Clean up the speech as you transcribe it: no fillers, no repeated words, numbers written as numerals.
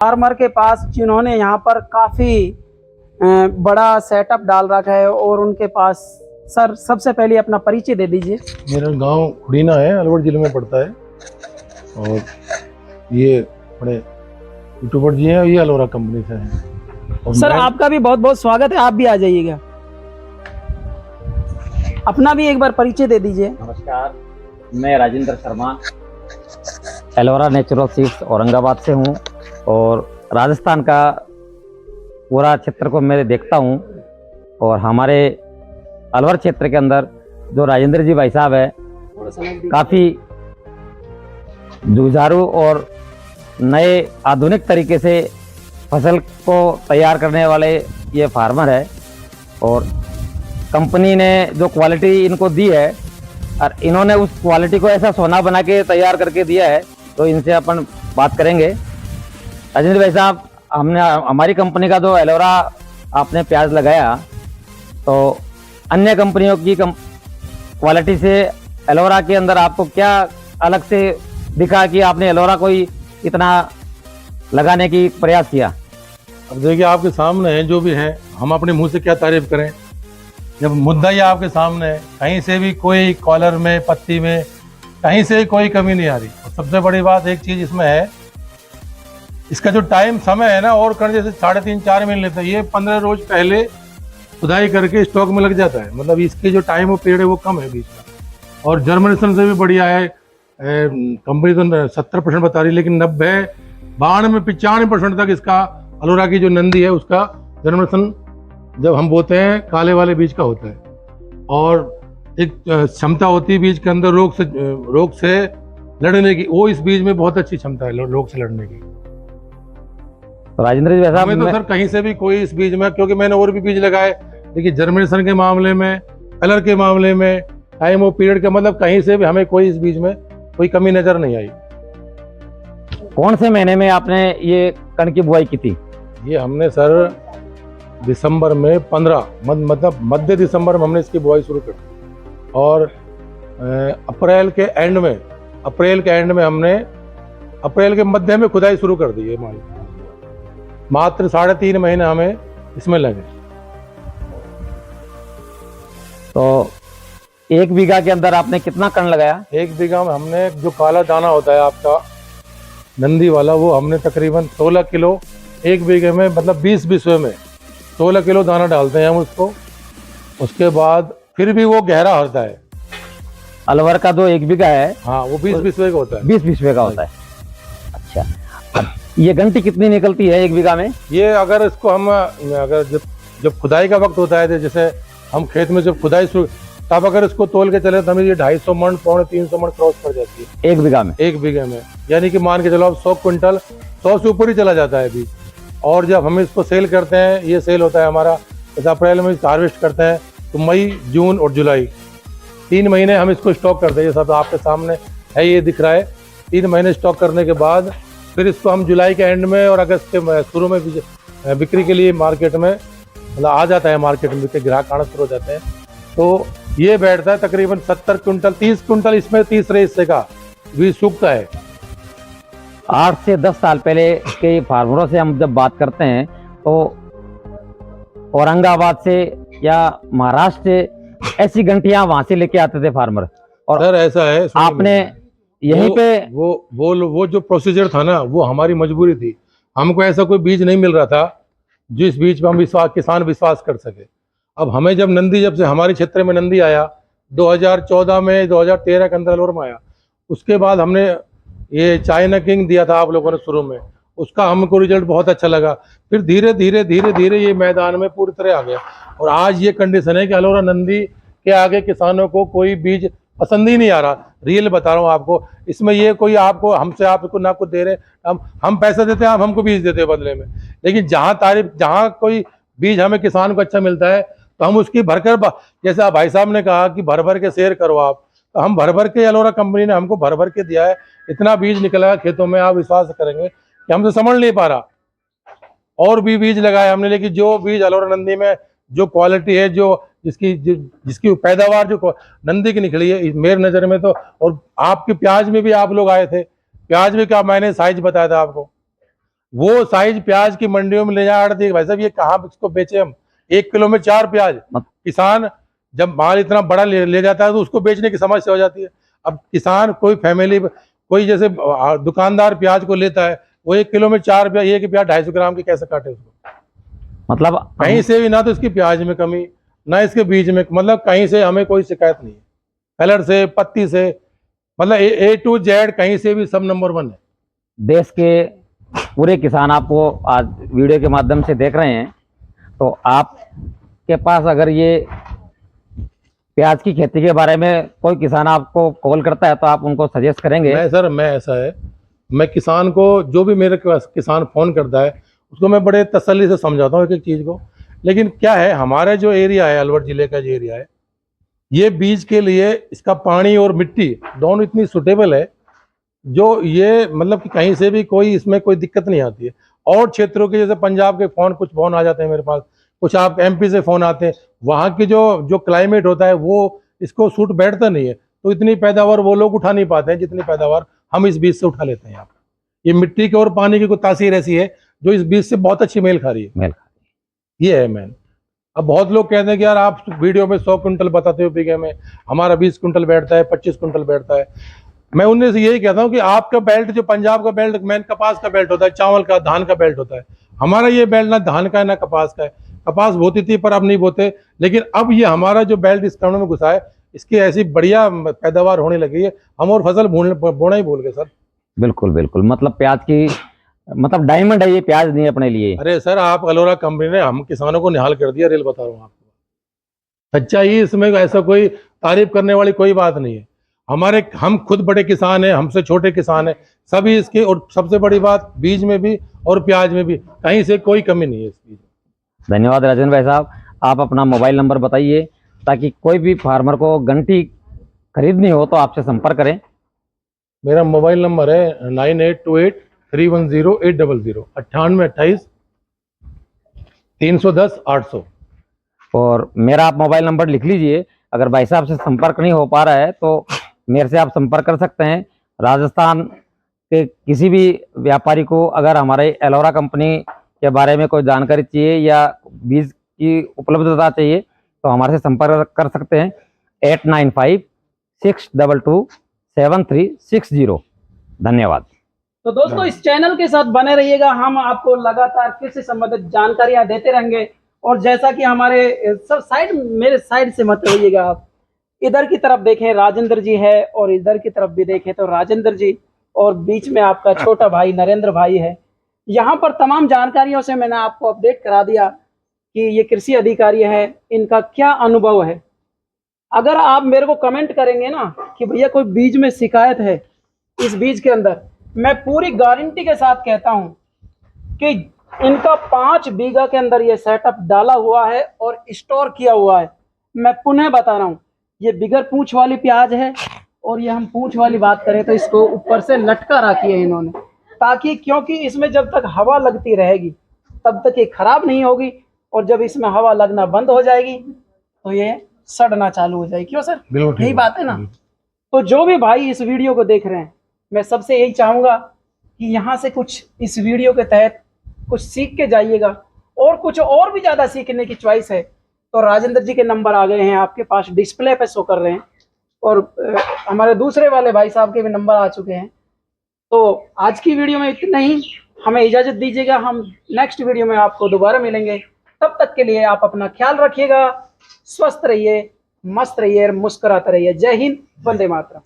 Farmer के पास जिन्होंने यहाँ पर काफ़ी बड़ा सेटअप डाल रखा है और उनके पास सर सबसे पहले अपना परिचय दे दीजिए। मेरा गांव खुड़ीना है, अलवर जिले में पड़ता है। और ये बड़े यूट्यूबर जी हैं, ये अलोरा कंपनी से हैं। और सर आपका भी बहुत बहुत स्वागत है, आप भी आ जाइएगा। अपना भी एक बार परिचय दे दीजिए। नमस्कार, मैं राजेंद्र शर्मा एलोरा नेचुरल सीड्स औरंगाबाद से हूँ और राजस्थान का पूरा क्षेत्र को मैं देखता हूँ। और हमारे अलवर क्षेत्र के अंदर जो राजेंद्र जी भाई साहब है, काफ़ी जुझारू और नए आधुनिक तरीके से फसल को तैयार करने वाले ये फार्मर है। और कंपनी ने जो क्वालिटी इनको दी है और इन्होंने उस क्वालिटी को ऐसा सोना बना के तैयार करके दिया है, तो इनसे अपन बात करेंगे। राजेंद्र भाई साहब, हमने हमारी कंपनी का जो एलोरा आपने प्याज लगाया, तो अन्य कंपनियों की क्वालिटी से एलोरा के अंदर आपको क्या अलग से दिखा कि आपने एलोरा को ही इतना लगाने की प्रयास किया? अब देखिए, आपके सामने है जो भी है, हम अपने मुंह से क्या तारीफ करें जब मुद्दा ही आपके सामने है। कहीं से भी कोई कॉलर में, पत्ती में, कहीं से कोई कमी नहीं आ रही। और सबसे बड़ी बात एक चीज़ इसमें है, इसका जो टाइम समय है ना, और कर जैसे 3.5-4 महीने लेता है, ये 15 रोज पहले खुदाई करके स्टॉक में लग जाता है। मतलब इसके जो टाइम वो पीरियड है वो कम है बीच का। और जर्मिनेशन से भी बढ़िया है। कंपनी तो 70% बता रही, लेकिन 90, 92, 95% तक इसका अलोरा की जो नंदी है उसका जर्मिनेशन जब हम बोते हैं काले वाले बीज का होता है। और एक क्षमता होती है बीज के अंदर रोग से लड़ने की, वो इस बीज में बहुत अच्छी क्षमता है रोग से लड़ने की। तो राजेंद्र जी वैसा हमें तो सर कहीं से भी कोई इस बीज में, क्योंकि मैंने और भी बीज लगाए, लेकिन जर्मिनेशन के मामले में, कलर के मामले में, टाइम ऑफ पीरियड का, मतलब कहीं से भी हमें कोई इस बीज में कोई कमी नजर नहीं आई। कौन से महीने में आपने ये कण की बुआई की थी? ये हमने सर दिसंबर में 15 मतलब मध्य दिसंबर में हमने इसकी बुआई शुरू कर दी। और अप्रैल के एंड में हमने अप्रैल के मध्य में खुदाई शुरू कर दी। ये मान मात्र 3.5 महीने हमें इसमें लगे। तो 1 बीघा के अंदर आपने कितना कण लगाया? 1 बीघा में हमने जो काला दाना होता है आपका नंदी वाला, वो हमने तकरीबन 16 किलो 1 बीघे में, मतलब 20 बिस्वे में 16 किलो दाना डालते हैं हम उसको। उसके बाद फिर भी वो गहरा होता है। अलवर का जो 1 बीघा है, हाँ, वो 20 बिस्वे का होता है। 20 बिस्वे का होता है। अच्छा, ये घंटी कितनी निकलती है 1 बीघा में? ये अगर इसको हम अगर जब खुदाई का वक्त होता है, जैसे हम खेत में जब खुदाई शुरू, तब अगर इसको तोल के चले तो हमें ये 250 मन, 300 मन क्रॉस कर जाती है 1 बीघा में। 1 बीघे में, यानी कि मान के चलो अब 100 क्विंटल, 100 से ऊपर ही चला जाता है अभी। और जब हम इसको सेल करते हैं, ये सेल होता है हमारा जैसे अप्रैल में इसको हार्वेस्ट करते हैं, तो मई, जून और जुलाई 3 महीने हम इसको स्टॉक करते हैं। ये सब आपके सामने है, ये दिख रहा है। 3 महीने स्टॉक करने के बाद फिर इसको हम जुलाई के एंड में और अगस्त के शुरू में बिक्री के लिए मार्केट में, मतलब आ जाता है मार्केट में, ग्राहक आना शुरू हो जाते हैं। तो ये बैठता है तकरीबन 70 क्विंटल, 30 क्विंटल इसमें 30 हिस्से का बीज सूखता है। 8 से 10 साल पहले के फार्मरों से हम जब बात करते हैं, तो औरंगाबाद से या महाराष्ट्र से ऐसी घंटियां वहां से लेके आते थे फार्मर। और सर ऐसा है, आपने यहीं पे वो जो प्रोसीजर था ना, वो हमारी मजबूरी थी। हमको ऐसा कोई बीज नहीं मिल रहा था जिस बीज पे हम किसान विश्वास कर सके। अब हमें जब से हमारे क्षेत्र में नंदी आया 2014 में, 2013 के अंदर अलवर में आया, उसके बाद हमने ये चाइना किंग दिया था आप लोगों ने शुरू में, उसका हमको रिजल्ट बहुत अच्छा लगा। फिर धीरे धीरे ये मैदान में पूरी तरह आ गया। और आज ये कंडीशन है कि अलोरा नंदी के आगे किसानों को कोई बीज पसंद ही नहीं आ रहा। रियल बता रहा हूँ आपको, इसमें ये कोई आपको हमसे आपको ना कुछ दे रहे, हम पैसा देते हैं, आप हमको बीज देते हैं बदले में। लेकिन जहाँ कोई बीज हमें किसान को अच्छा मिलता है, तो हम उसकी भरकर, जैसे आप भाई साहब ने कहा कि भर के शेयर करो आप, तो हम भर के, अलोरा कंपनी ने हमको भर के दिया है। इतना बीज निकला खेतों में, आप विश्वास करेंगे कि हमसे समझ नहीं पा रहा। और भी बीज लगाए हमने, लेकिन जो बीज अलोरा नंदी में जो क्वालिटी है, जिसकी पैदावार जो नंदी की निकली है, मेरे नज़र में तो। और आपके प्याज में भी आप लोग आए थे, प्याज में क्या मैंने साइज बताया था आपको, वो साइज प्याज की मंडियों में ले जा आड़ती भाई साहब, ये कहाँ इसको बेचे हम? 1 किलो में 4 प्याज। किसान जब माल इतना बड़ा ले जाता है तो उसको बेचने की समस्या हो जाती है। अब किसान कोई फैमिली, कोई जैसे दुकानदार प्याज को लेता है, वो 1 किलो में 4 प्याज, एक प्याज 250 ग्राम की कैसे काटे उसको? मतलब कहीं से भी ना तो इसकी प्याज में कमी, ना इसके बीज में, मतलब कहीं से हमें कोई शिकायत नहीं है। कलर से, पत्ती से, मतलब A to Z कहीं से भी सब नंबर 1 है। देश के पूरे किसान आपको आज वीडियो के माध्यम से देख रहे हैं, तो आपके पास अगर ये प्याज की खेती के बारे में कोई किसान आपको कॉल करता है तो आप उनको सजेस्ट करेंगे? मैं ऐसा है, मैं किसान को, जो भी मेरे पास किसान फोन करता है उसको मैं बड़े तसल्ली से समझाता हूँ एक एक चीज़ को। लेकिन क्या है, हमारा जो एरिया है, अलवर जिले का जो एरिया है, ये बीज के लिए इसका पानी और मिट्टी दोनों इतनी सुटेबल है, जो ये मतलब कि कहीं से भी कोई इसमें कोई दिक्कत नहीं आती है। और क्षेत्रों के जैसे पंजाब के कुछ फोन आ जाते हैं मेरे पास, कुछ आप MP से फोन आते हैं, वहाँ की जो क्लाइमेट होता है वो इसको सूट बैठता नहीं है, तो इतनी पैदावार वो लोग उठा नहीं पाते हैं जितनी पैदावार हम इस बीज से उठा लेते हैं यहाँ पर। ये मिट्टी के और पानी की कोई तासीर ऐसी है जो इस बीज से बहुत अच्छी मेल खा रही है। ये है मैन। अब बहुत लोग कहते हैं कि यार आप वीडियो में 100 क्विंटल बताते हो बीघे में, हमारा 20 क्विंटल बैठता है, 25 क्विंटल बैठता है। मैं उनमें से यही कहता हूँ कि आपका बेल्ट, जो पंजाब का बेल्ट मैन कपास का बेल्ट होता है, चावल का, धान का बेल्ट होता है। हमारा ये बेल्ट ना धान का है ना कपास का है। कपास बोती थी पर अब नहीं बोते, लेकिन अब ये हमारा जो बेल्ट इस कर्ण में घुसा है, इसकी ऐसी बढ़िया पैदावार होने लगी है, हम और फसल बोना ही भूल गए सर। बिल्कुल बिल्कुल, मतलब प्याज की मतलब डायमंड है ये प्याज, नहीं अपने लिए। अरे सर, आप अलोरा कंपनी ने हम किसानों को निहाल कर दिया, रेल बता रहा हूँ आपको। सच्चाई इसमें ऐसा कोई तारीफ करने वाली कोई बात नहीं है। हम खुद बड़े किसान हैं, हमसे छोटे किसान हैं सभी इसके, और सबसे बड़ी बात बीज में भी और प्याज में भी कहीं से कोई कमी नहीं है इस बीज में। धन्यवाद राजेंद्र भाई साहब। आप अपना मोबाइल नंबर बताइए ताकि कोई भी फार्मर को घंटी खरीदनी हो तो आपसे संपर्क करें। मेरा मोबाइल नंबर है 9828310800, 9828 310 800। और मेरा आप मोबाइल नंबर लिख लीजिए। अगर भाई साहब से संपर्क नहीं हो पा रहा है तो मेरे से आप संपर्क कर सकते हैं। राजस्थान के किसी भी व्यापारी को अगर हमारे एलोरा कंपनी के बारे में कोई जानकारी चाहिए या बीज की उपलब्धता चाहिए तो हमारे से संपर्क कर सकते हैं 8956227360। धन्यवाद। तो दोस्तों इस चैनल के साथ बने रहिएगा, हम आपको लगातार कृषि संबंधित जानकारियां देते रहेंगे। और जैसा कि हमारे सब साइड, मेरे साइड से मत रहिएगा, आप इधर की तरफ देखें राजेंद्र जी है और इधर की तरफ भी देखें तो राजेंद्र जी, और बीच में आपका छोटा भाई नरेंद्र भाई है। यहाँ पर तमाम जानकारियों से मैंने आपको अपडेट करा दिया कि ये कृषि अधिकारी है, इनका क्या अनुभव है। अगर आप मेरे को कमेंट करेंगे ना कि भैया कोई बीज में शिकायत है इस बीज के अंदर, मैं पूरी गारंटी के साथ कहता हूं कि इनका 5 बीघा के अंदर ये सेटअप डाला हुआ है और स्टोर किया हुआ है। मैं पुनः बता रहा हूं, ये बिगर पूंछ वाली प्याज है, और ये हम पूंछ वाली बात करें तो इसको ऊपर से लटका रखी है इन्होंने, ताकि क्योंकि इसमें जब तक हवा लगती रहेगी तब तक ये खराब नहीं होगी, और जब इसमें हवा लगना बंद हो जाएगी तो ये सड़ना चालू हो जाएगी। क्यों सर, यही बात है ना। तो जो भी भाई इस वीडियो को देख रहे हैं, मैं सबसे यही चाहूंगा कि यहाँ से कुछ इस वीडियो के तहत कुछ सीख के जाइएगा, और कुछ और भी ज़्यादा सीखने की चॉइस है तो राजेंद्र जी के नंबर आ गए हैं आपके पास, डिस्प्ले पे शो कर रहे हैं, और हमारे दूसरे वाले भाई साहब के भी नंबर आ चुके हैं। तो आज की वीडियो में इतना ही, हमें इजाज़त दीजिएगा, हम नेक्स्ट वीडियो में आपको दोबारा मिलेंगे। तब तक के लिए आप अपना ख्याल रखिएगा, स्वस्थ रहिए, मस्त रहिए, मुस्कुराते रहिए। जय हिंद, वंदे मातरम।